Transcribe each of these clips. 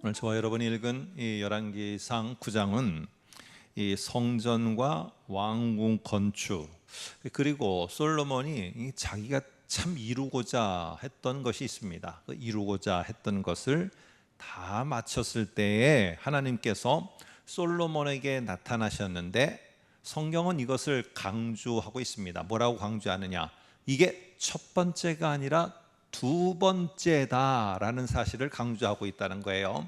오늘 저와 여러분이 읽은 이 열왕기상 9장은 이 성전과 왕궁 건축, 그리고 솔로몬이 자기가 참 이루고자 했던 것이 있습니다. 그 이루고자 했던 것을 다 마쳤을 때에 하나님께서 솔로몬에게 나타나셨는데, 성경은 이것을 강조하고 있습니다. 뭐라고 강조하느냐? 이게 첫 번째가 아니라 두 번째다라는 사실을 강조하고 있다는 거예요.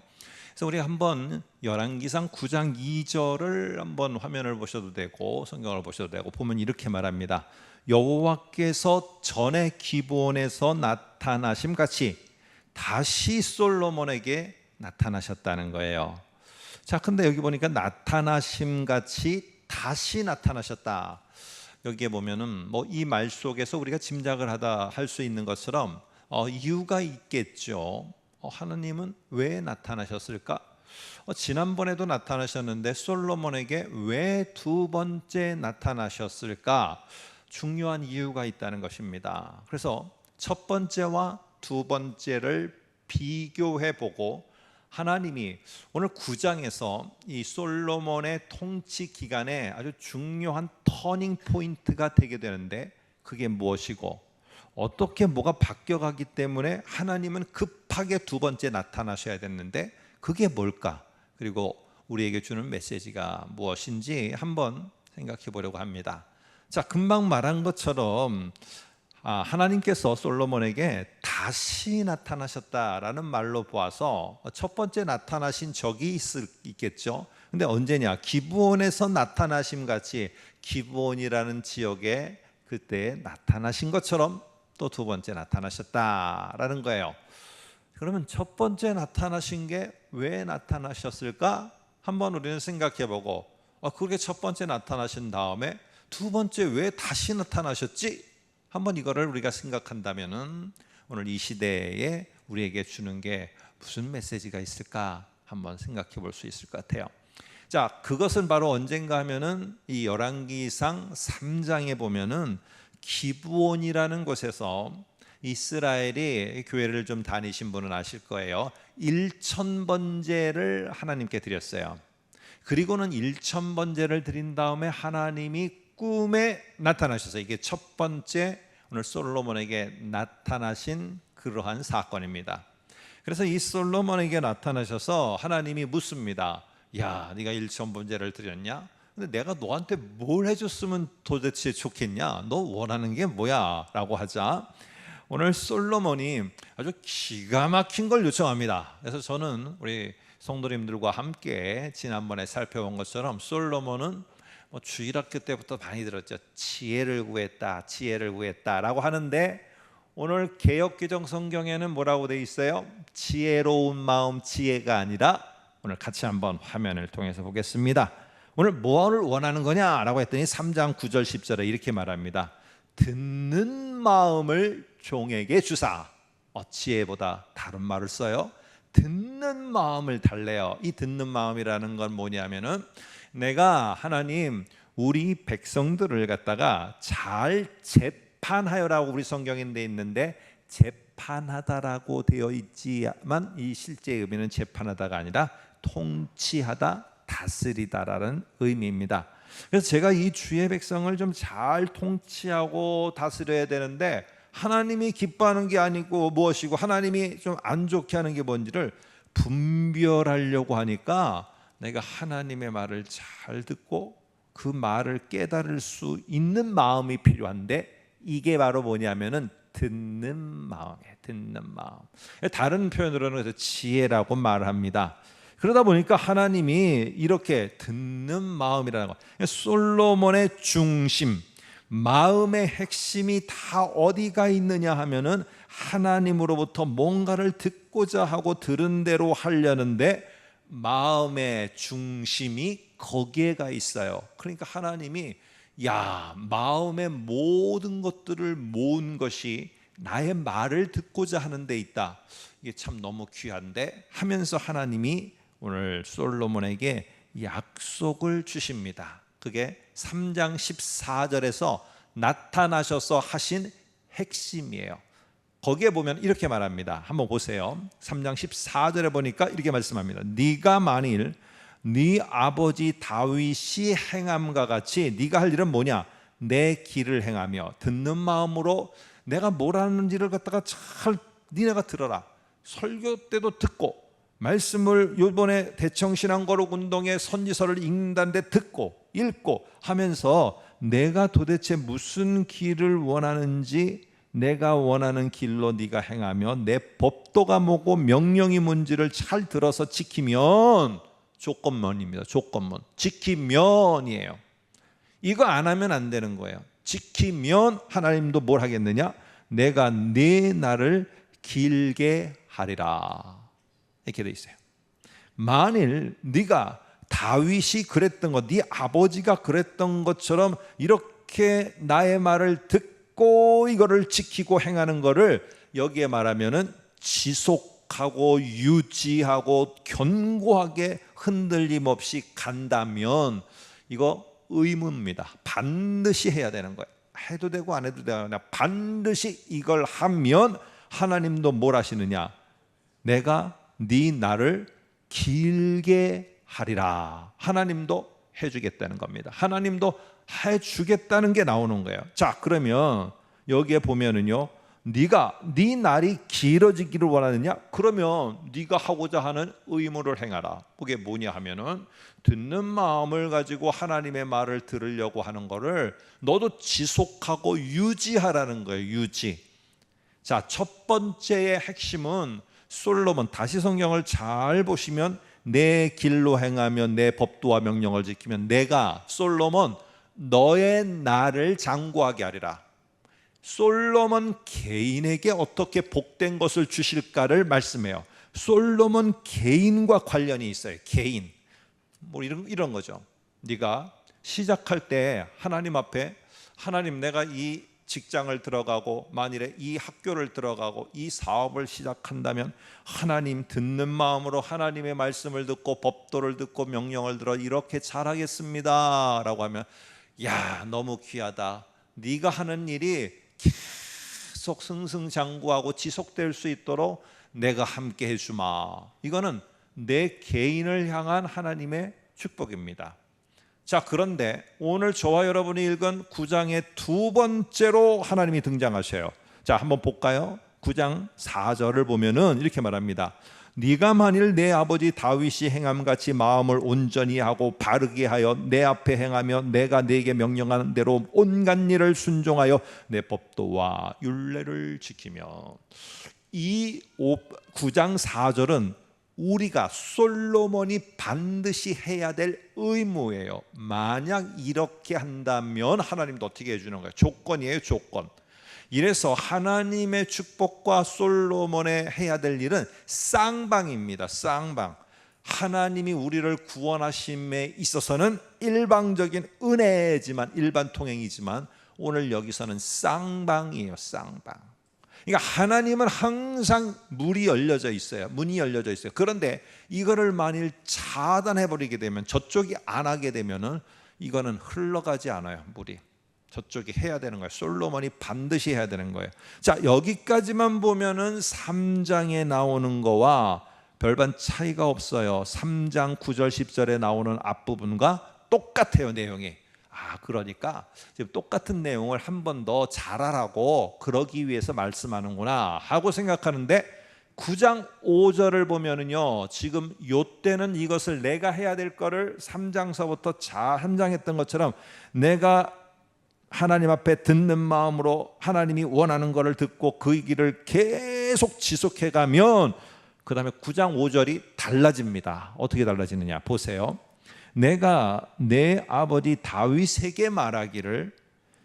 그래서 우리 한번 열왕기상 9장 2절을 한번 화면을 보셔도 되고 성경을 보셔도 되고, 보면 이렇게 말합니다. 여호와께서 전에 기브온에서 나타나심 같이 다시 솔로몬에게 나타나셨다는 거예요. 자, 근데 여기 보니까 나타나심 같이 다시 나타나셨다. 여기에 보면은 이 말 속에서 우리가 짐작을 하다 할 수 있는 것처럼 이유가 있겠죠. 하나님은 왜 나타나셨을까? 지난번에도 나타나셨는데 솔로몬에게 왜 두 번째 나타나셨을까? 중요한 이유가 있다는 것입니다. 그래서 첫 번째와 두 번째를 비교해 보고, 하나님이 오늘 9장에서 이 솔로몬의 통치 기간에 아주 중요한 터닝 포인트가 되게 되는데, 그게 무엇이고 어떻게 뭐가 바뀌어가기 때문에 하나님은 급하게 두 번째 나타나셔야 됐는데 그게 뭘까? 그리고 우리에게 주는 메시지가 무엇인지 한번 생각해 보려고 합니다. 자, 금방 말한 것처럼 하나님께서 솔로몬에게 다시 나타나셨다라는 말로 보아서 첫 번째 나타나신 적이 있겠죠. 근데 언제냐? 기브온에서 나타나심 같이 기브온이라는 지역에 그때 나타나신 것처럼 또 두 번째 나타나셨다라는 거예요. 그러면 첫 번째 나타나신 게 왜 나타나셨을까? 한번 우리는 생각해 보고, 그게 첫 번째 나타나신 다음에 두 번째 왜 다시 나타나셨지? 한번 이거를 우리가 생각한다면은 오늘 이 시대에 우리에게 주는 게 무슨 메시지가 있을까? 한번 생각해 볼 수 있을 것 같아요. 자, 그것은 바로 언젠가 하면은 이 열왕기상 3장에 보면은 기브온이라는 곳에서 이스라엘이 교회를 좀 다니신 분은 아실 거예요. 1000번제를 하나님께 드렸어요. 그리고는 1000번제를 드린 다음에 하나님이 꿈에 나타나셔서, 이게 첫 번째 오늘 솔로몬에게 나타나신 그러한 사건입니다. 그래서 이 솔로몬에게 나타나셔서 하나님이 묻습니다. 야, 네가 1000번제를 드렸냐? 근데 내가 너한테 뭘 해줬으면 도대체 좋겠냐? 너 원하는 게 뭐야? 라고 하자 오늘 솔로몬이 아주 기가 막힌 걸 요청합니다. 그래서 저는 우리 성도님들과 함께 지난번에 살펴본 것처럼 솔로몬은 주일학교 때부터 많이 들었죠. 지혜를 구했다, 지혜를 구했다라고 하는데, 오늘 개역개정 성경에는 뭐라고 돼 있어요? 지혜로운 마음, 지혜가 아니라, 오늘 같이 한번 화면을 통해서 보겠습니다. 오늘 뭐를 원하는 거냐라고 했더니 3장 9절 10절에 이렇게 말합니다. 듣는 마음을 종에게 주사. 지혜보다 다른 말을 써요. 듣는 마음을 달래요. 이 듣는 마음이라는 건 뭐냐면은, 내가 하나님 우리 백성들을 갖다가 잘 재판하여라고 우리 성경에 돼 있는데, 재판하다라고 되어 있지만 이 실제 의미는 재판하다가 아니라 통치하다, 다스리다라는 의미입니다. 그래서 제가 이 주의 백성을 좀 잘 통치하고 다스려야 되는데, 하나님이 기뻐하는 게 아니고 무엇이고 하나님이 좀 안 좋게 하는 게 뭔지를 분별하려고 하니까, 내가 하나님의 말을 잘 듣고 그 말을 깨달을 수 있는 마음이 필요한데, 이게 바로 뭐냐면은 듣는 마음이에요. 듣는 마음. 다른 표현으로는 그래서 지혜라고 말합니다. 그러다 보니까 하나님이 이렇게 듣는 마음이라는 거, 솔로몬의 중심, 마음의 핵심이 다 어디가 있느냐 하면은 하나님으로부터 뭔가를 듣고자 하고 들은 대로 하려는데 마음의 중심이 거기에 가 있어요. 그러니까 하나님이 마음의 모든 것들을 모은 것이 나의 말을 듣고자 하는 데 있다. 이게 참 너무 귀한데 하면서 하나님이 오늘 솔로몬에게 약속을 주십니다. 그게 3장 14절에서 나타나셔서 하신 핵심이에요. 거기에 보면 이렇게 말합니다. 한번 보세요. 3장 14절에 보니까 이렇게 말씀합니다. 네가 만일 네 아버지 다윗이 행함과 같이 네가 할 일은 뭐냐? 내 길을 행하며 듣는 마음으로 내가 뭘 하는지를 갖다가 잘 니네가 들어라. 설교 때도 듣고 말씀을 요번에 대청신앙거룩 운동의 선지서를 읽는다는데 듣고 읽고 하면서 내가 도대체 무슨 길을 원하는지 내가 원하는 길로 네가 행하며 내 법도가 뭐고 명령이 뭔지를 잘 들어서 지키면 조건문입니다. 조건문. 지키면이에요. 이거 안 하면 안 되는 거예요. 지키면 하나님도 뭘 하겠느냐? 내가 네 날을 길게 하리라. 이렇게 돼 있어요. 만일 네가 다윗이 그랬던 것, 네 아버지가 그랬던 것처럼 이렇게 나의 말을 듣고 이거를 지키고 행하는 거를 여기에 말하면은 지속하고 유지하고 견고하게 흔들림 없이 간다면 이거 의무입니다. 반드시 해야 되는 거예요. 해도 되고 안 해도 되고 반드시 이걸 하면 하나님도 뭘 하시느냐? 내가 네 날을 길게 하리라. 하나님도 해주겠다는 겁니다. 하나님도 해주겠다는 게 나오는 거예요. 자, 그러면 여기에 보면은요, 네가 네 날이 길어지기를 원하느냐? 그러면 네가 하고자 하는 의무를 행하라. 그게 뭐냐 하면은 듣는 마음을 가지고 하나님의 말을 들으려고 하는 거를 너도 지속하고 유지하라는 거예요. 유지. 자, 첫 번째의 핵심은 솔로몬, 다시 성경을 잘 보시면 내 길로 행하며 내 법도와 명령을 지키면 내가 솔로몬 너의 날을 장구하게 하리라. 솔로몬 개인에게 어떻게 복된 것을 주실까를 말씀해요. 솔로몬 개인과 관련이 있어요. 개인. 뭐 이런 거죠. 네가 시작할 때 하나님 앞에 하나님 내가 이 직장을 들어가고 만일에 이 학교를 들어가고 이 사업을 시작한다면 하나님 듣는 마음으로 하나님의 말씀을 듣고 법도를 듣고 명령을 들어 이렇게 잘하겠습니다 라고 하면 야 너무 귀하다. 네가 하는 일이 계속 승승장구하고 지속될 수 있도록 내가 함께 해주마. 이거는 내 개인을 향한 하나님의 축복입니다. 자, 그런데 오늘 저와 여러분이 읽은 9장의 두 번째로 하나님이 등장하셔요. 자, 한번 볼까요? 9장 4절을 보면은 이렇게 말합니다. 네가 만일 내 아버지 다윗이 행함같이 마음을 온전히 하고 바르게 하여 내 앞에 행하며 내가 네게 명령하는 대로 온갖 일을 순종하여 내 법도와 율례를 지키며. 이 9장 4절은 우리가 솔로몬이 반드시 해야 될 의무예요. 만약 이렇게 한다면 하나님도 어떻게 해주는 거예요? 조건이에요. 조건. 이래서 하나님의 축복과 솔로몬의 해야 될 일은 쌍방입니다. 쌍방. 하나님이 우리를 구원하심에 있어서는 일방적인 은혜지만 일반 통행이지만 오늘 여기서는 쌍방이에요. 쌍방. 그러니까 하나님은 항상 문이 열려져 있어요. 그런데 이거를 만일 차단해 버리게 되면 저쪽이 안 하게 되면은 이거는 흘러가지 않아요. 물이 저쪽이 해야 되는 거예요. 솔로몬이 반드시 해야 되는 거예요. 자, 여기까지만 보면은 3장에 나오는 거와 별반 차이가 없어요. 3장 9절 10절에 나오는 앞부분과 똑같아요. 내용이. 그러니까 지금 똑같은 내용을 한 번 더 잘하라고 그러기 위해서 말씀하는구나 하고 생각하는데 9장 5절을 보면은요, 지금 요때는 이것을 내가 해야 될 거를 3장서부터 잘 3장 했던 것처럼 내가 하나님 앞에 듣는 마음으로 하나님이 원하는 거를 듣고 그 길을 계속 지속해 가면 그 다음에 9장 5절이 달라집니다. 어떻게 달라지느냐 보세요. 내가 내 아버지 다윗에게 말하기를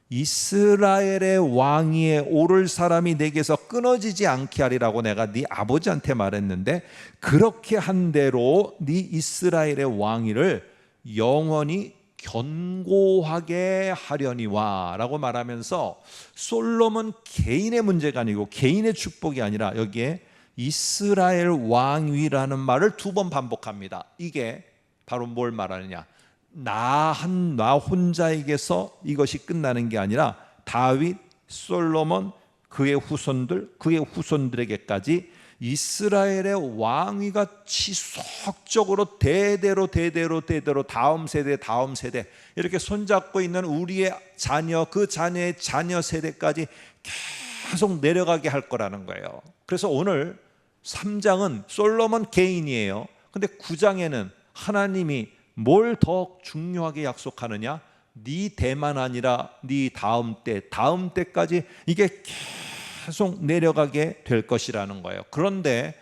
이스라엘의 왕위에 오를 사람이 내게서 끊어지지 않게 하리라고 내가 네 아버지한테 말했는데 그렇게 한 대로 네 이스라엘의 왕위를 영원히 견고하게 하려니와 라고 말하면서 솔로몬 개인의 문제가 아니고 개인의 축복이 아니라 여기에 이스라엘 왕위라는 말을 두 번 반복합니다. 이게 바로 뭘 말하느냐? 나 혼자에게서 이것이 끝나는 게 아니라 다윗, 솔로몬 그의 후손들에게까지 이스라엘의 왕위가 지속적으로 대대로 다음 세대 이렇게 손잡고 있는 우리의 자녀, 그 자녀의 자녀 세대까지 계속 내려가게 할 거라는 거예요. 그래서 오늘 3장은 솔로몬 개인이에요. 근데 9장에는 하나님이 뭘 더 중요하게 약속하느냐? 네 대만 아니라 네 다음 때까지 이게 계속 내려가게 될 것이라는 거예요. 그런데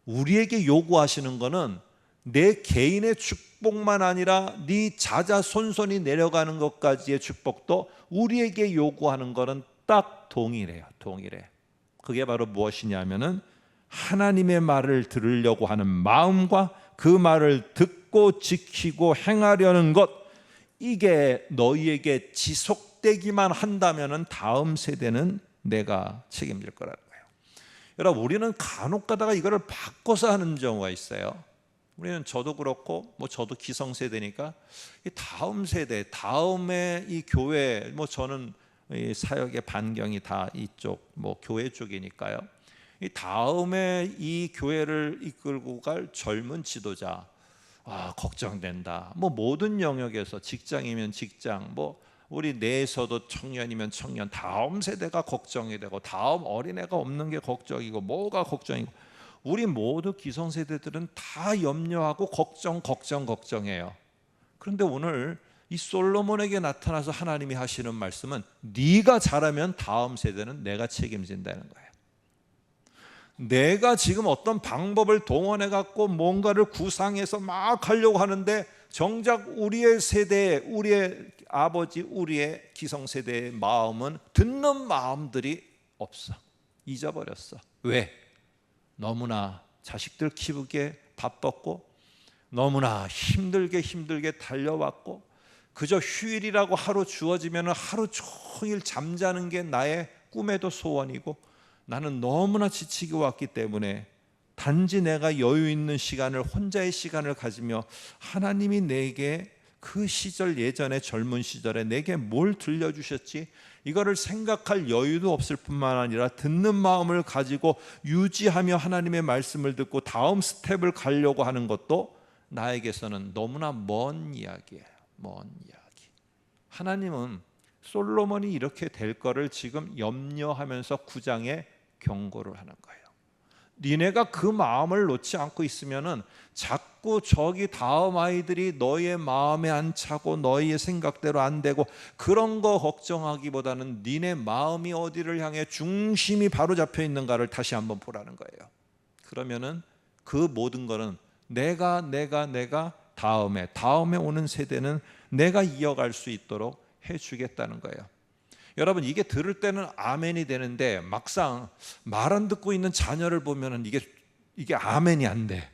우리에게 요구하시는 거는 내 개인의 축복만 아니라 네 자자손손이 내려가는 것까지의 축복도 우리에게 요구하는 거는 딱 동일해요. 그게 바로 무엇이냐면은 하나님의 말을 들으려고 하는 마음과 그 말을 듣고 지키고 행하려는 것, 이게 너희에게 지속되기만 한다면은 다음 세대는 내가 책임질 거라는 거예요. 여러분, 우리는 간혹 가다가 이거를 바꿔서 하는 경우가 있어요. 우리는 저도 그렇고 저도 기성세대니까 이 다음 세대, 다음에 이 교회, 저는 이 사역의 반경이 다 이쪽 교회 쪽이니까요. 이 다음에 이 교회를 이끌고 갈 젊은 지도자, 걱정된다. 모든 영역에서 직장이면 직장, 우리 내에서도 청년이면 청년, 다음 세대가 걱정이 되고 다음 어린애가 없는 게 걱정이고 뭐가 걱정이고, 우리 모두 기성세대들은 다 염려하고 걱정해요. 그런데 오늘 이 솔로몬에게 나타나서 하나님이 하시는 말씀은 네가 잘하면 다음 세대는 내가 책임진다는 거예요. 내가 지금 어떤 방법을 동원해 갖고 뭔가를 구상해서 막 하려고 하는데 정작 우리의 세대, 우리의 아버지, 우리의 기성세대의 마음은 듣는 마음들이 없어. 잊어버렸어. 왜? 너무나 자식들 키우기에 바빴고 너무나 힘들게 달려왔고 그저 휴일이라고 하루 주어지면 하루 종일 잠자는 게 나의 꿈에도 소원이고, 나는 너무나 지치게 왔기 때문에 단지 내가 여유 있는 시간을, 혼자의 시간을 가지며 하나님이 내게 그 시절, 예전에 젊은 시절에 내게 뭘 들려주셨지, 이거를 생각할 여유도 없을 뿐만 아니라 듣는 마음을 가지고 유지하며 하나님의 말씀을 듣고 다음 스텝을 가려고 하는 것도 나에게서는 너무나 먼 이야기예요. 먼 이야기. 하나님은 솔로몬이 이렇게 될 거를 지금 염려하면서 9장에 경고를 하는 거예요. 니네가 그 마음을 놓지 않고 있으면은 자꾸 저기 다음 아이들이 너희의 마음에 안 차고 너희의 생각대로 안 되고 그런 거 걱정하기보다는 니네 마음이 어디를 향해 중심이 바로 잡혀 있는가를 다시 한번 보라는 거예요. 그러면은 그 모든 거는 내가 다음에 오는 세대는 내가 이어갈 수 있도록 해주겠다는 거예요. 여러분, 이게 들을 때는 아멘이 되는데 막상 말 안 듣고 있는 자녀를 보면은 이게 아멘이 안 돼.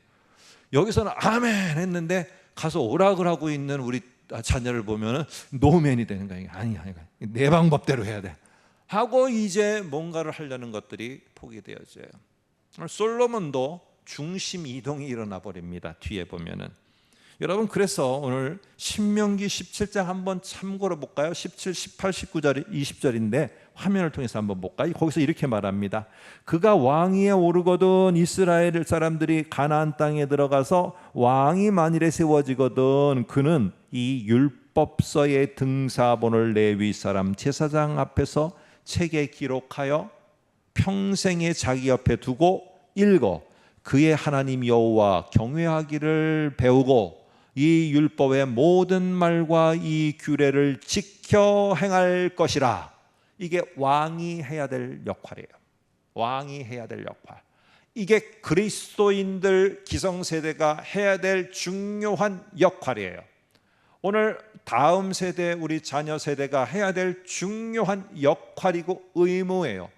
여기서는 아멘 했는데 가서 오락을 하고 있는 우리 자녀를 보면은 노멘이 되는 거예요. 아니야, 내 방법대로 해야 돼 하고 이제 뭔가를 하려는 것들이 포기되어져요. 솔로몬도 중심 이동이 일어나 버립니다. 뒤에 보면은. 여러분, 그래서 오늘 신명기 17장 한번 참고로 볼까요? 17, 18, 19절, 20절인데 화면을 통해서 한번 볼까요? 거기서 이렇게 말합니다. 그가 왕위에 오르거든 이스라엘 사람들이 가나안 땅에 들어가서 왕이 만일에 세워지거든 그는 이 율법서의 등사본을 레위 사람 제사장 앞에서 책에 기록하여 평생에 자기 옆에 두고 읽어 그의 하나님 여호와 경외하기를 배우고 이 율법의 모든 말과 이 규례를 지켜 행할 것이라. 이게 왕이 해야 될 역할이에요. 왕이 해야 될 역할. 이게 그리스도인들 기성세대가 해야 될 중요한 역할이에요. 오늘 다음 세대, 우리 자녀 세대가 해야 될 중요한 역할이고 의무예요.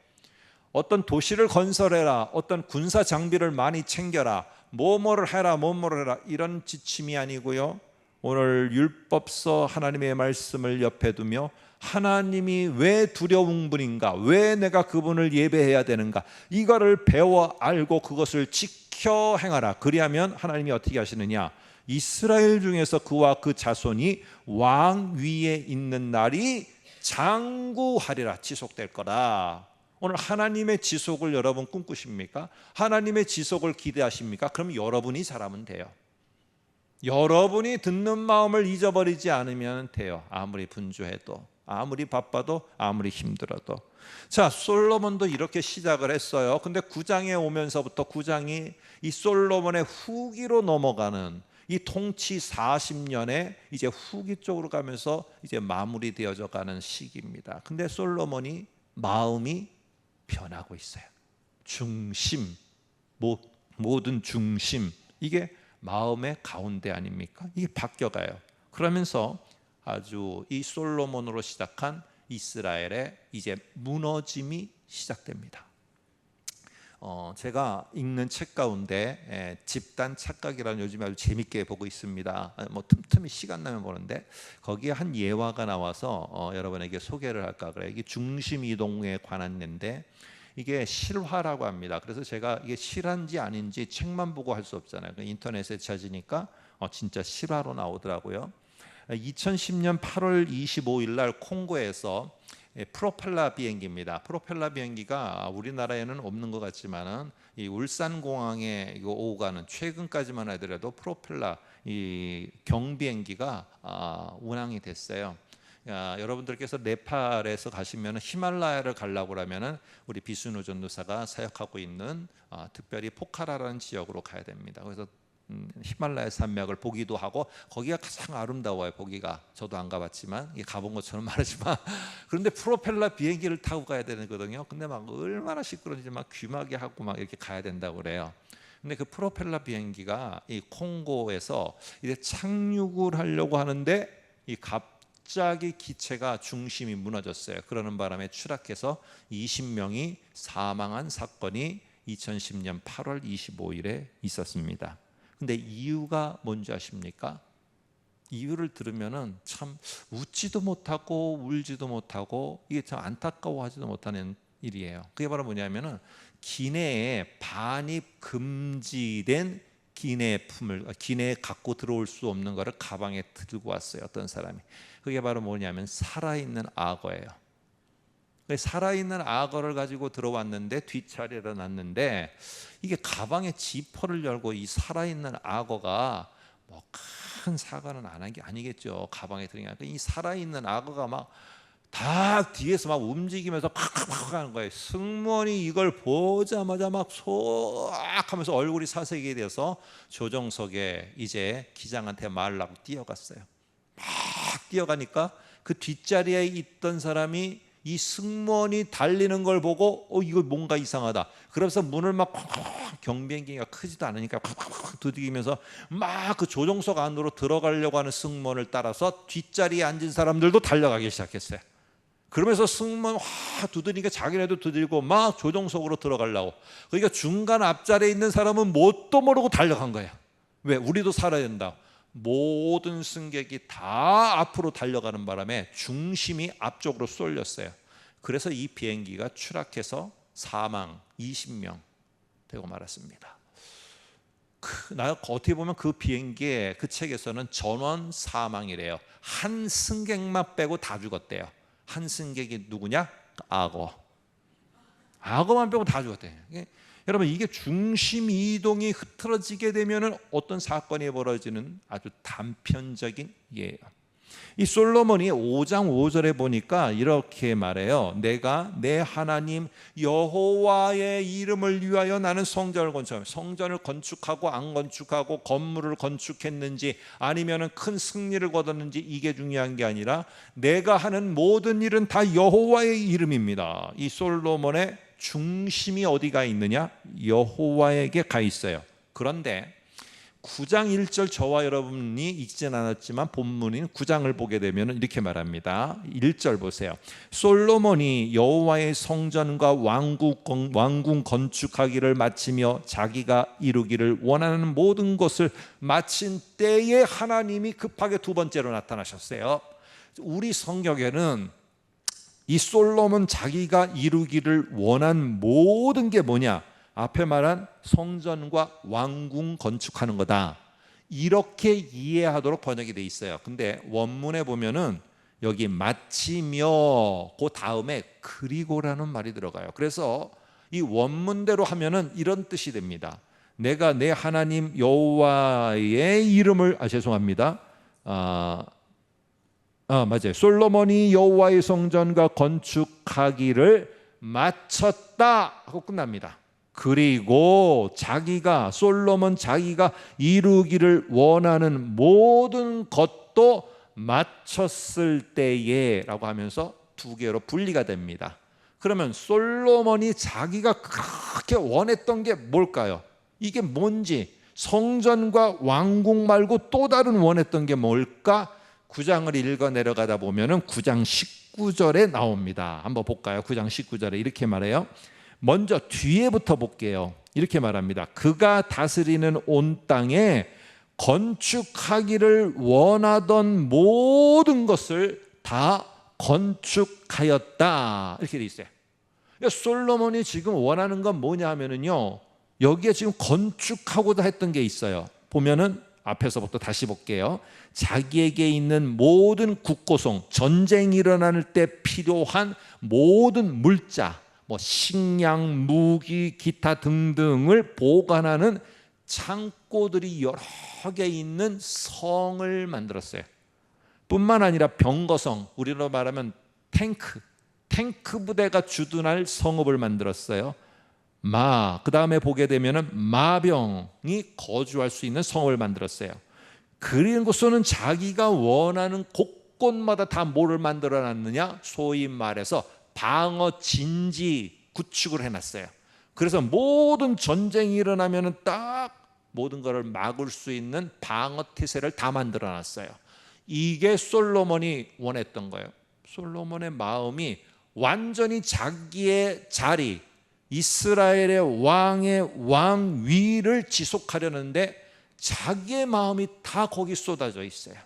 어떤 도시를 건설해라, 어떤 군사 장비를 많이 챙겨라, 뭐뭐를 해라 이런 지침이 아니고요. 오늘 율법서 하나님의 말씀을 옆에 두며 하나님이 왜 두려운 분인가, 왜 내가 그분을 예배해야 되는가, 이거를 배워 알고 그것을 지켜 행하라. 그리하면 하나님이 어떻게 하시느냐, 이스라엘 중에서 그와 그 자손이 왕 위에 있는 날이 장구하리라, 지속될 거라. 오늘 하나님의 지속을 여러분 꿈꾸십니까? 하나님의 지속을 기대하십니까? 그럼 여러분이 잘하면 돼요. 여러분이 듣는 마음을 잊어버리지 않으면 돼요. 아무리 분주해도, 아무리 바빠도, 아무리 힘들어도. 자, 솔로몬도 이렇게 시작을 했어요. 근데 9장에 오면서부터 9장이 이 솔로몬의 후기로 넘어가는 이 통치 40년의 이제 후기 쪽으로 가면서 이제 마무리되어져 가는 시기입니다. 근데 솔로몬이 마음이 변하고 있어요. 중심, 모든 중심, 이게 마음의 가운데 아닙니까? 이게 바뀌어가요. 그러면서 아주 이 솔로몬으로 시작한 이스라엘의 이제 무너짐이 시작됩니다. 제가 읽는 책 가운데 집단 착각이라는 요즘에 아주 재밌게 보고 있습니다. 뭐 틈틈이 시간 나면 보는데 거기에 한 예화가 나와서 여러분에게 소개를 할까 그래요. 이게 중심 이동에 관한 예인데 이게 실화라고 합니다. 그래서 제가 이게 실화인지 아닌지 책만 보고 할 수 없잖아요. 인터넷에 찾으니까 진짜 실화로 나오더라고요. 2010년 8월 25일 날 콩고에서 프로펠러 비행기입니다. 프로펠러 비행기가 우리나라에는 없는 것 같지만은 이 울산공항에 이거 오고 가는 최근까지만 하더라도 프로펠러 이 경비행기가 운항이 됐어요. 여러분들께서 네팔에서 가시면 히말라야를 가려고 하면은 우리 비순우 전도사가 사역하고 있는 특별히 포카라라는 지역으로 가야 됩니다. 그래서 히말라야 산맥을 보기도 하고 거기가 가장 아름다워요. 보기가 저도 안 가봤지만 가본 것처럼 말하지만 그런데 프로펠러 비행기를 타고 가야 되거든요. 근데 막 얼마나 시끄러운지 막 귀마개 하고 막 이렇게 가야 된다고 그래요. 근데 그 프로펠러 비행기가 이 콩고에서 이제 착륙을 하려고 하는데 이 갑자기 기체가 중심이 무너졌어요. 그러는 바람에 추락해서 20명이 사망한 사건이 2010년 8월 25일에 있었습니다. 근데 이유가 뭔지 아십니까? 이유를 들으면은 참 웃지도 못하고 울지도 못하고 이게 참 안타까워하지도 못하는 일이에요. 그게 바로 뭐냐면은 기내에 반입 금지된 기내에 갖고 들어올 수 없는 거를 가방에 들고 왔어요. 어떤 사람이. 그게 바로 뭐냐면 살아있는 악어예요. 살아있는 악어를 가지고 들어왔는데 뒷자리에 놨는데 이게 가방에 지퍼를 열고 이 살아있는 악어가 뭐 큰 사과는 안 한 게 아니겠죠. 가방에 들어가니까 이 살아있는 악어가 막 다 뒤에서 막 움직이면서 팍팍팍 하는 거예요. 승무원이 이걸 보자마자 막 소악하면서 얼굴이 사색이 돼서 조정석에 이제 기장한테 말을 하고 뛰어갔어요. 막 뛰어가니까 그 뒷자리에 있던 사람이 이 승무원이 달리는 걸 보고 이거 뭔가 이상하다. 그래서 문을 막 경비행기가 크지도 않으니까 두드리면서 막 그 조종석 안으로 들어가려고 하는 승무원을 따라서 뒷자리에 앉은 사람들도 달려가기 시작했어요. 그러면서 승무원 두드리니까 자기네도 두드리고 막 조종석으로 들어가려고. 그러니까 중간 앞자리에 있는 사람은 뭣도 모르고 달려간 거예요. 왜? 우리도 살아야 된다. 모든 승객이 다 앞으로 달려가는 바람에 중심이 앞쪽으로 쏠렸어요. 그래서 이 비행기가 추락해서 사망 20명 되고 말았습니다. 나 어떻게 보면 그 비행기에 그 책에서는 전원 사망이래요. 한 승객만 빼고 다 죽었대요. 한 승객이 누구냐? 악어만 빼고 다 죽었대요. 여러분 이게 중심 이동이 흐트러지게 되면 어떤 사건이 벌어지는 아주 단편적인 예예요. 이 솔로몬이 5장 5절에 보니까 이렇게 말해요. 내가 내 하나님 여호와의 이름을 위하여 나는 성전을 건축하며, 성전을 건축하고 안 건축하고 건물을 건축했는지 아니면 큰 승리를 거뒀는지 이게 중요한 게 아니라 내가 하는 모든 일은 다 여호와의 이름입니다. 이 솔로몬의 중심이 어디가 있느냐? 여호와에게 가 있어요. 그런데 9장 1절 저와 여러분이 읽진 않았지만 본문인 9장을 보게 되면 이렇게 말합니다. 1절 보세요. 솔로몬이 여호와의 성전과 왕궁 건축하기를 마치며 자기가 이루기를 원하는 모든 것을 마친 때에 하나님이 급하게 두 번째로 나타나셨어요. 우리 성경에는 이 솔로몬 자기가 이루기를 원한 모든 게 뭐냐? 앞에 말한 성전과 왕궁 건축하는 거다. 이렇게 이해하도록 번역이 돼 있어요. 근데 원문에 보면은 여기 마치며 그 다음에 그리고라는 말이 들어가요. 그래서 이 원문대로 하면은 이런 뜻이 됩니다. 내가 내 하나님 여호와의 이름을 맞아요. 솔로몬이 여호와의 성전과 건축하기를 마쳤다 하고 끝납니다. 그리고 솔로몬 자기가 이루기를 원하는 모든 것도 마쳤을 때에 라고 하면서 두 개로 분리가 됩니다. 그러면 솔로몬이 자기가 그렇게 원했던 게 뭘까요? 이게 뭔지, 성전과 왕궁 말고 또 다른 원했던 게 뭘까? 9장을 읽어 내려가다 보면은 9장 19절에 나옵니다. 한번 볼까요? 9장 19절에 이렇게 말해요. 먼저 뒤에부터 볼게요. 이렇게 말합니다. 그가 다스리는 온 땅에 건축하기를 원하던 모든 것을 다 건축하였다. 이렇게 돼 있어요. 솔로몬이 지금 원하는 건 뭐냐 하면은요, 여기에 지금 건축하고자 했던 게 있어요. 보면은 앞에서부터 다시 볼게요. 자기에게 있는 모든 국고송, 전쟁이 일어날 때 필요한 모든 물자, 식량, 무기, 기타 등등을 보관하는 창고들이 여러 개 있는 성을 만들었어요. 뿐만 아니라 병거성, 우리로 말하면 탱크 부대가 주둔할 성읍을 만들었어요. 그 다음에 보게 되면은 마병이 거주할 수 있는 성을 만들었어요. 그리고서는 자기가 원하는 곳곳마다 다 뭐를 만들어 놨느냐? 소위 말해서 방어 진지 구축을 해놨어요. 그래서 모든 전쟁이 일어나면은 딱 모든 것을 막을 수 있는 방어 태세를 다 만들어 놨어요. 이게 솔로몬이 원했던 거예요. 솔로몬의 마음이 완전히 자기의 자리, 이스라엘의 왕의 왕위를 지속하려는데 자기의 마음이 다 거기 쏟아져 있어요.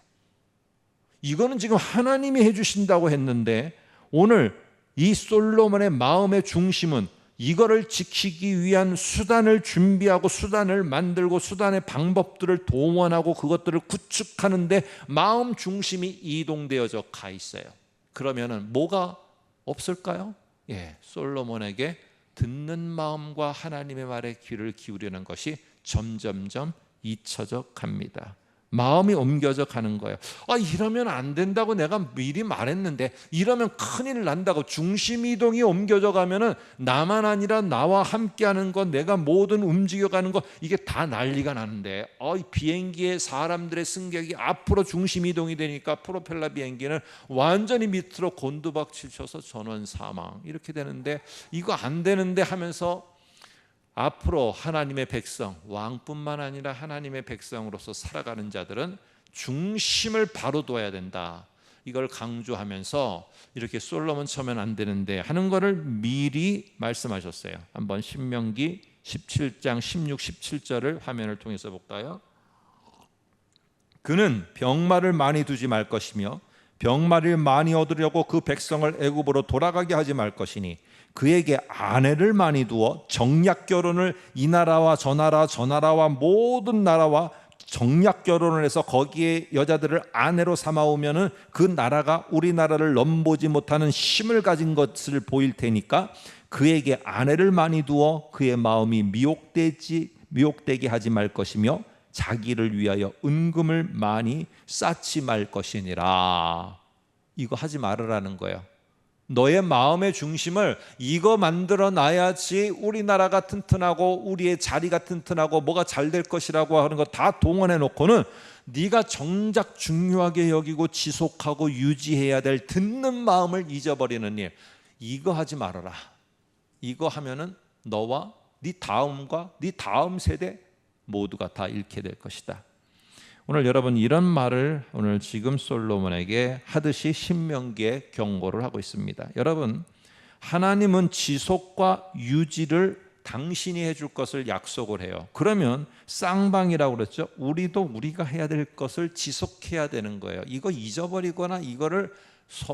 이거는 지금 하나님이 해주신다고 했는데 오늘 이 솔로몬의 마음의 중심은 이거를 지키기 위한 수단을 준비하고 수단을 만들고 수단의 방법들을 동원하고 그것들을 구축하는데 마음 중심이 이동되어져 가 있어요. 그러면은 뭐가 없을까요? 솔로몬에게 듣는 마음과 하나님의 말에 귀를 기울이는 것이 점점점 잊혀져 갑니다. 마음이 옮겨져 가는 거예요. 이러면 안 된다고 내가 미리 말했는데, 이러면 큰일 난다고. 중심 이동이 옮겨져 가면은 나만 아니라 나와 함께하는 것, 내가 모든 움직여가는 것, 이게 다 난리가 나는데, 이 비행기의 사람들의 승객이 앞으로 중심 이동이 되니까 프로펠러 비행기는 완전히 밑으로 곤두박질 쳐서 전원 사망 이렇게 되는데, 이거 안 되는데 하면서 앞으로 하나님의 백성, 왕뿐만 아니라 하나님의 백성으로서 살아가는 자들은 중심을 바로 둬야 된다. 이걸 강조하면서 이렇게 솔로몬 처면 안 되는데 하는 것을 미리 말씀하셨어요. 한번 신명기 17장 16, 17절을 화면을 통해서 볼까요? 그는 병마를 많이 두지 말 것이며 병마를 많이 얻으려고 그 백성을 애굽으로 돌아가게 하지 말 것이니 그에게 아내를 많이 두어 정략 결혼을 이 나라와 저 나라 저 나라와 모든 나라와 정략 결혼을 해서 거기에 여자들을 아내로 삼아오면은 그 나라가 우리나라를 넘보지 못하는 힘을 가진 것을 보일 테니까 그에게 아내를 많이 두어 그의 마음이 미혹되게 하지 말 것이며 자기를 위하여 은금을 많이 쌓지 말 것이니라. 이거 하지 말으라는 거예요. 너의 마음의 중심을 이거 만들어 놔야지 우리나라가 튼튼하고 우리의 자리가 튼튼하고 뭐가 잘 될 것이라고 하는 거 다 동원해 놓고는 네가 정작 중요하게 여기고 지속하고 유지해야 될 듣는 마음을 잊어버리는 일, 이거 하지 말아라. 이거 하면은 너와 네 다음과 네 다음 세대 모두가 다 잃게 될 것이다. 오늘 여러분 이런 말을 오늘 지금 솔로몬에게 하듯이 신명기에 경고를 하고 있습니다. 여러분, 하나님은 지속과 유지를 당신이 해줄 것을 약속을 해요. 그러면 쌍방이라고 그랬죠. 우리가 해야 될 것을 지속해야 되는 거예요. 이거 잊어버리거나 이거를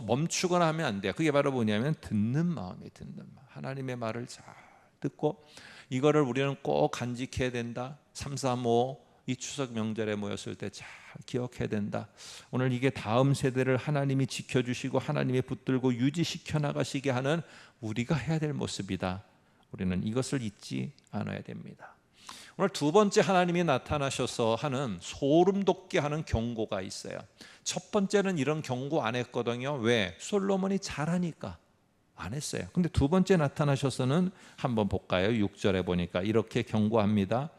멈추거나 하면 안 돼요. 그게 바로 뭐냐면 듣는 마음이에요. 듣는 마음. 하나님의 말을 잘 듣고 이거를 우리는 꼭 간직해야 된다. 335 이 추석 명절에 모였을 때 잘 기억해야 된다. 오늘 이게 다음 세대를 하나님이 지켜주시고 하나님이 붙들고 유지시켜 나가시게 하는 우리가 해야 될 모습이다. 우리는 이것을 잊지 않아야 됩니다. 오늘 두 번째 하나님이 나타나셔서 하는 소름 돋게 하는 경고가 있어요. 첫 번째는 이런 경고 안 했거든요. 왜? 솔로몬이 잘하니까 안 했어요. 근데 두 번째 나타나셔서는 한번 볼까요? 6절에 보니까 이렇게 경고합니다.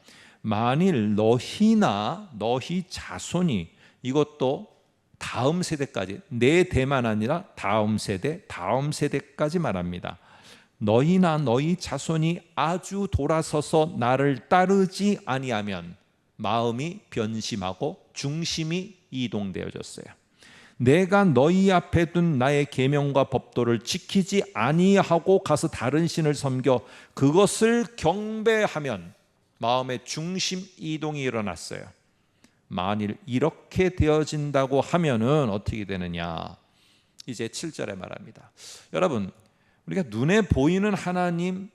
만일 너희나 너희 자손이, 이것도 다음 세대까지, 내 대만 아니라 다음 세대까지 말합니다. 너희나 너희 자손이 아주 돌아서서 나를 따르지 아니하면 마음이 변심하고 중심이 이동되어졌어요. 내가 너희 앞에 둔 나의 계명과 법도를 지키지 아니하고 가서 다른 신을 섬겨 그것을 경배하면 마음의 중심 이동이 일어났어요. 만일 이렇게 되어진다고 하면은 어떻게 되느냐? 이제 7절에 말합니다. 여러분, 우리가 눈에 보이는 하나님,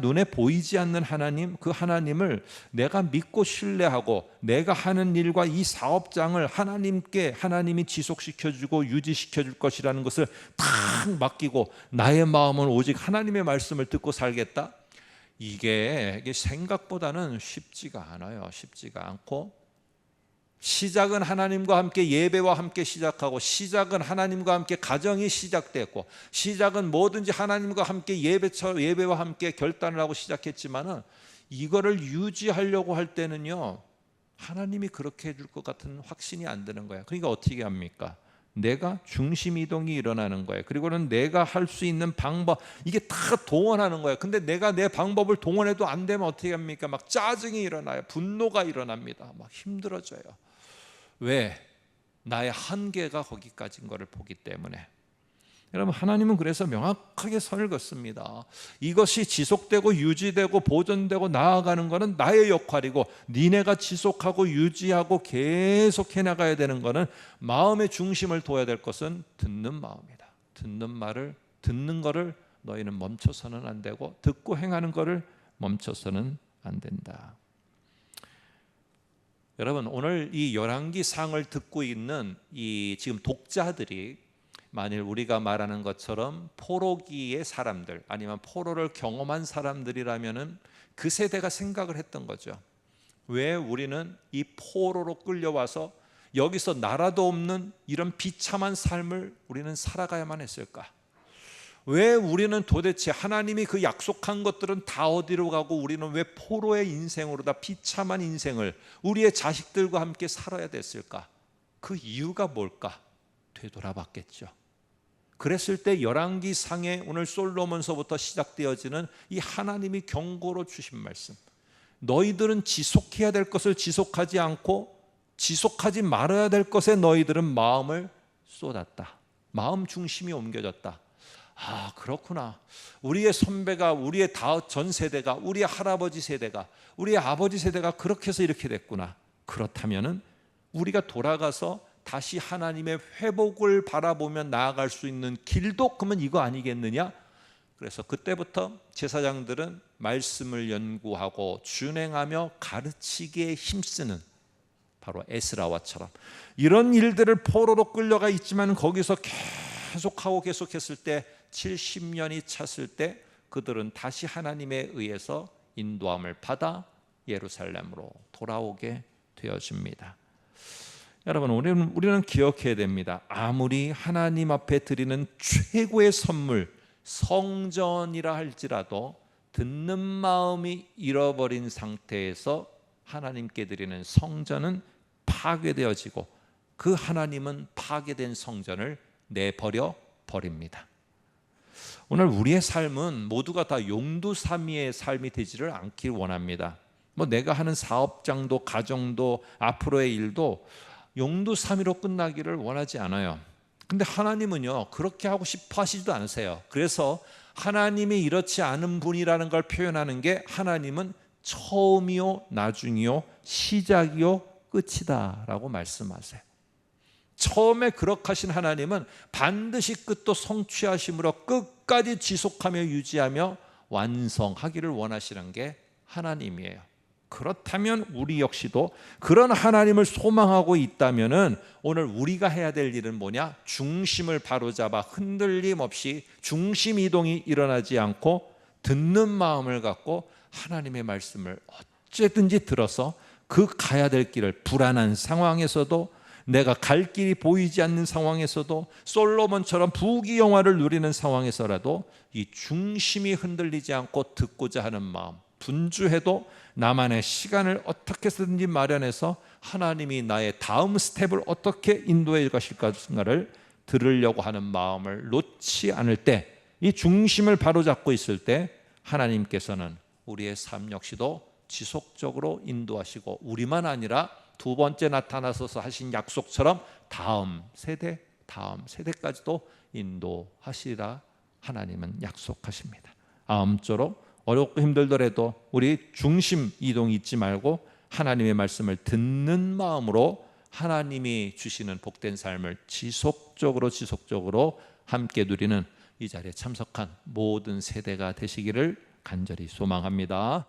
눈에 보이지 않는 하나님, 그 하나님을 내가 믿고 신뢰하고 내가 하는 일과 이 사업장을 하나님이 지속시켜주고 유지시켜줄 것이라는 것을 탁 맡기고 나의 마음은 오직 하나님의 말씀을 듣고 살겠다. 이게 생각보다는 쉽지가 않아요. 쉽지가 않고, 시작은 하나님과 함께 예배와 함께 시작하고, 시작은 하나님과 함께 가정이 시작됐고, 시작은 뭐든지 하나님과 함께 예배와 함께 결단을 하고 시작했지만은 이거를 유지하려고 할 때는요, 하나님이 그렇게 해줄 것 같은 확신이 안 드는 거예요. 그러니까 어떻게 합니까? 내가 중심 이동이 일어나는 거예요. 그리고는 내가 할 수 있는 방법, 이게 다 동원하는 거예요. 근데 내가 내 방법을 동원해도 안 되면 어떻게 합니까? 막 짜증이 일어나요. 분노가 일어납니다. 막 힘들어져요. 왜? 나의 한계가 거기까지인 것을 보기 때문에. 여러분, 하나님은 그래서 명확하게 선을 긋습니다. 이것이 지속되고 유지되고 보존되고 나아가는 것은 나의 역할이고, 니네가 지속하고 유지하고 계속 해나가야 되는 것은 마음의 중심을 둬야 될 것은 듣는 마음이다. 듣는 거를 너희는 멈춰서는 안 되고, 듣고 행하는 거를 멈춰서는 안 된다. 여러분, 오늘 이 열왕기상을 듣고 있는 이 지금 독자들이 만일 우리가 말하는 것처럼 포로기의 사람들, 아니면 포로를 경험한 사람들이라면은 그 세대가 생각을 했던 거죠. 왜 우리는 이 포로로 끌려와서 여기서 나라도 없는 이런 비참한 삶을 우리는 살아가야만 했을까? 왜 우리는 도대체 하나님이 그 약속한 것들은 다 어디로 가고 우리는 왜 포로의 인생으로 다 비참한 인생을 우리의 자식들과 함께 살아야 됐을까? 그 이유가 뭘까? 되돌아봤겠죠. 그랬을 때 열왕기상에 오늘 솔로몬서부터 시작되어지는 이 하나님이 경고로 주신 말씀, 너희들은 지속해야 될 것을 지속하지 않고 지속하지 말아야 될 것에 너희들은 마음을 쏟았다. 마음 중심이 옮겨졌다. 아, 그렇구나. 우리의 선배가, 우리의 전 세대가, 우리의 할아버지 세대가, 우리의 아버지 세대가 그렇게 해서 이렇게 됐구나. 그렇다면은 우리가 돌아가서 다시 하나님의 회복을 바라보며 나아갈 수 있는 길도 그러면 이거 아니겠느냐? 그래서 그때부터 제사장들은 말씀을 연구하고 준행하며 가르치기에 힘쓰는, 바로 에스라와처럼 이런 일들을 포로로 끌려가 있지만 거기서 계속했을 때 70년이 찼을 때 그들은 다시 하나님에 의해서 인도함을 받아 예루살렘으로 돌아오게 되어집니다. 여러분, 우리는 기억해야 됩니다. 아무리 하나님 앞에 드리는 최고의 선물 성전이라 할지라도 듣는 마음이 잃어버린 상태에서 하나님께 드리는 성전은 파괴되어지고, 그 하나님은 파괴된 성전을 내버려 버립니다. 오늘 우리의 삶은 모두가 다 용두삼이의 삶이 되지를 않길 원합니다. 내가 하는 사업장도 가정도 앞으로의 일도 용두삼이로 끝나기를 원하지 않아요. 근데 하나님은요, 그렇게 하고 싶어 하시지도 않으세요. 그래서 하나님이 이렇지 않은 분이라는 걸 표현하는 게, 하나님은 처음이요 나중이요 시작이요 끝이다 라고 말씀하세요. 처음에 그렇게 하신 하나님은 반드시 끝도 성취하심으로 끝까지 지속하며 유지하며 완성하기를 원하시는 게 하나님이에요. 그렇다면 우리 역시도 그런 하나님을 소망하고 있다면은 오늘 우리가 해야 될 일은 뭐냐? 중심을 바로잡아 흔들림 없이 중심 이동이 일어나지 않고 듣는 마음을 갖고 하나님의 말씀을 어쨌든지 들어서 그 가야 될 길을 불안한 상황에서도 내가 갈 길이 보이지 않는 상황에서도 솔로몬처럼 부귀영화를 누리는 상황에서라도 이 중심이 흔들리지 않고 듣고자 하는 마음, 분주해도 나만의 시간을 어떻게 쓰든지 마련해서 하나님이 나의 다음 스텝을 어떻게 인도해 가실 것인가를 들으려고 하는 마음을 놓지 않을 때, 이 중심을 바로잡고 있을 때 하나님께서는 우리의 삶 역시도 지속적으로 인도하시고, 우리만 아니라 두 번째 나타나셔서 하신 약속처럼 다음 세대까지도 인도하시리라 하나님은 약속하십니다. 아무쪼록 어렵고 힘들더라도 우리 중심 이동 잊지 말고 하나님의 말씀을 듣는 마음으로 하나님이 주시는 복된 삶을 지속적으로 함께 누리는 이 자리에 참석한 모든 세대가 되시기를 간절히 소망합니다.